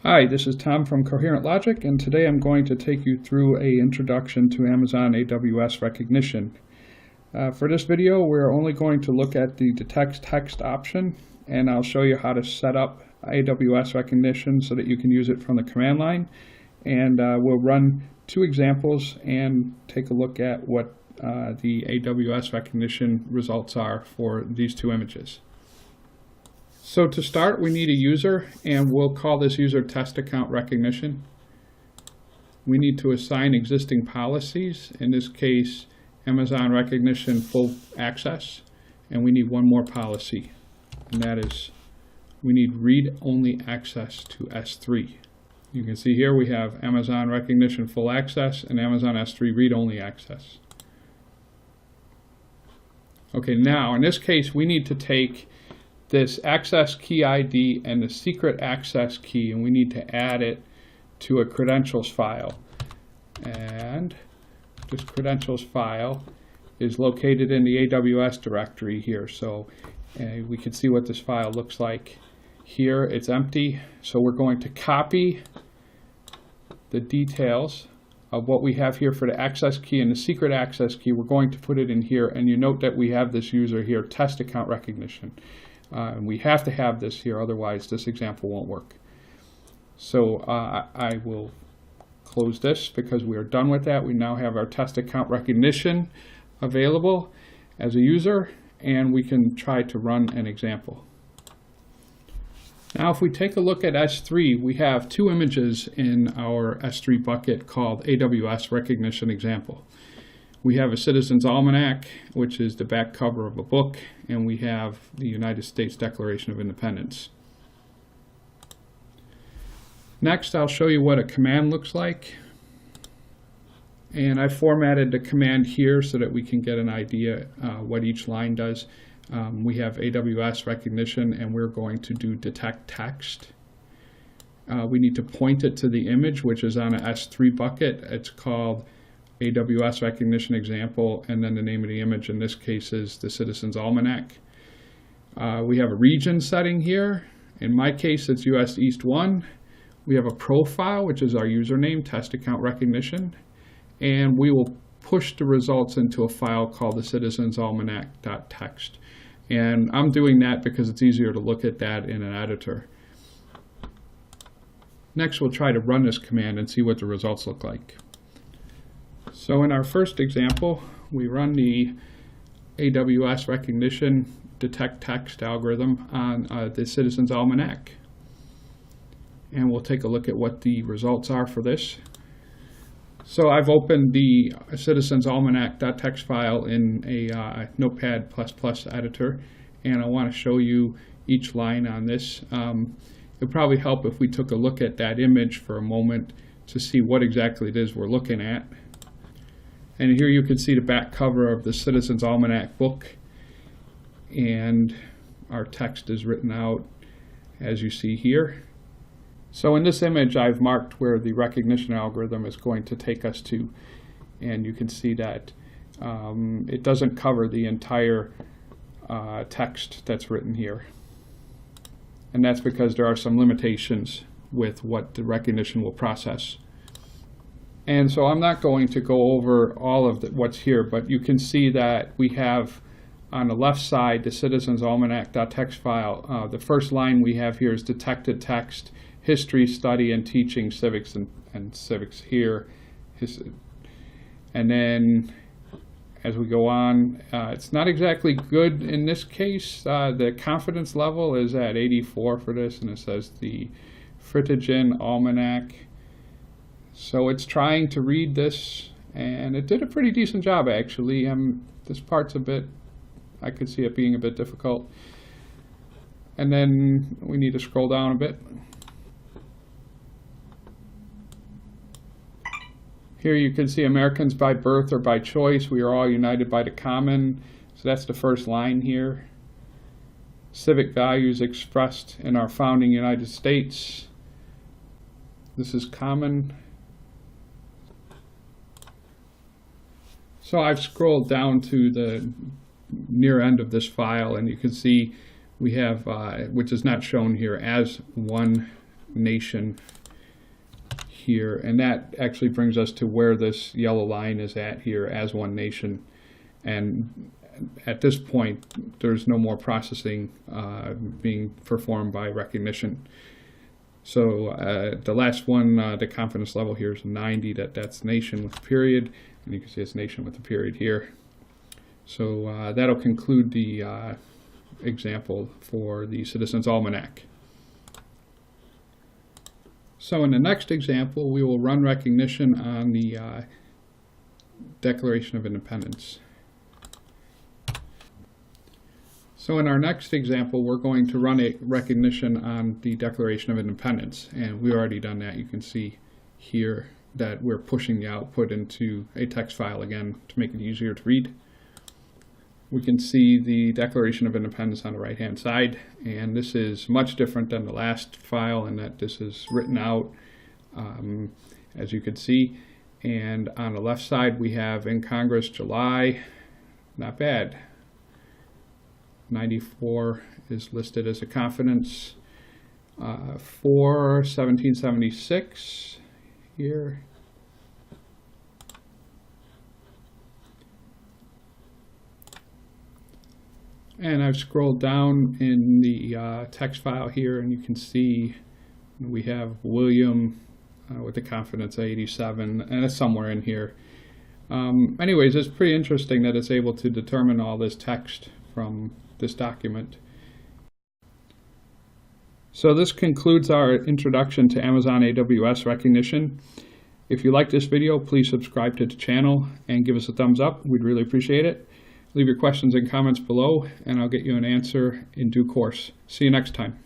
Hi, this is Tom from Coherent Logic, and today I'm going to take you through an introduction to Amazon AWS Rekognition. For this video, we're only going to look at the detect text option, and I'll show you how to set up AWS Rekognition so that you can use it from the command line. And we'll run two examples and take a look at what the AWS Rekognition results are for these two images. So to start, we need a user, and we'll call this user test account recognition. We need to assign existing policies, in this case, Amazon Rekognition full access, and we need one more policy, and that is we need read-only access to S3. You can see here we have Amazon Rekognition full access and Amazon S3 read-only access. Okay, now in this case, we need to take this access key ID and the secret access key, and we need to add it to a credentials file. And this credentials file is located in the AWS directory here. So we can see what this file looks like here. It's empty. So we're going to copy the details of what we have here for the access key and the secret access key. We're going to put it in here, and you note that we have this user here, test account recognition. And we have to have this here, otherwise this example won't work. So I will close this because we are done with that. We now have our test account recognition available as a user, and we can try to run an example. Now if we take a look at S3, we have two images in our S3 bucket called AWS Rekognition example. We have a Citizen's Almanac, which is the back cover of a book, and we have the United States Declaration of Independence. Next, I'll show you what a command looks like. And I formatted the command here so that we can get an idea what each line does. We have AWS Rekognition, and we're going to do detect text. We need to point it to the image, which is on an S3 bucket. It's called AWS Rekognition example, and then the name of the image in this case is the Citizen's Almanac. We have a region setting here. In my case, it's US East 1. We have a profile, which is our username, test account recognition, and we will push the results into a file called the Citizen's Almanac.txt. And I'm doing that because it's easier to look at that in an editor. Next, we'll try to run this command and see what the results look like. So in our first example, we run the AWS Rekognition detect text algorithm on the Citizen's Almanac. And we'll take a look at what the results are for this. So I've opened the Citizen's Almanac.txt file in a Notepad++ editor, and I want to show you each line on this. It would probably help if we took a look at that image for a moment to see what exactly it is we're looking at. And here you can see the back cover of the Citizen's Almanac book, and our text is written out as you see here. So in this image, I've marked where the recognition algorithm is going to take us to, and you can see that it doesn't cover the entire text that's written here. And that's because there are some limitations with what the recognition will process. And so I'm not going to go over all of what's here, but you can see that we have on the left side the Citizen's Almanac.txt file. The first line we have here is detected text, history, study, and teaching civics and civics here. And then as we go on, it's not exactly good in this case. The confidence level is at 84 for this, and it says the Fritigen Almanac. So it's trying to read this, and it did a pretty decent job actually. This part's I could see it being a bit difficult. And then we need to scroll down a bit. Here you can see Americans by birth or by choice, we are all united by the common. So that's the first line here. Civic values expressed in our founding United States. This is common. So I've scrolled down to the near end of this file, and you can see we have, which is not shown here as one nation here, and that actually brings us to where this yellow line is at here as one nation. And at this point, there's no more processing being performed by Rekognition. So the last one, the confidence level here is 90, that's nation with a period, and you can see it's nation with a period here. So that'll conclude the example for the Citizens Almanac. So in the next example, we will run Rekognition on the Declaration of Independence. So in our next example, we're going to run a Rekognition on the Declaration of Independence, and we've already done that. You can see here that we're pushing the output into a text file again to make it easier to read. We can see the Declaration of Independence on the right-hand side, and this is much different than the last file in that this is written out, as you can see. And on the left side, we have in Congress, July, not bad. 94 is listed as a confidence for 1776 here. And I've scrolled down in the text file here, and you can see we have William with the confidence 87, and it's somewhere in here. Anyways, it's pretty interesting that it's able to determine all this text from this document. So this concludes our introduction to Amazon AWS Rekognition. If you like this video, please subscribe to the channel and give us a thumbs up. We'd really appreciate it. Leave your questions and comments below, and I'll get you an answer in due course. See you next time.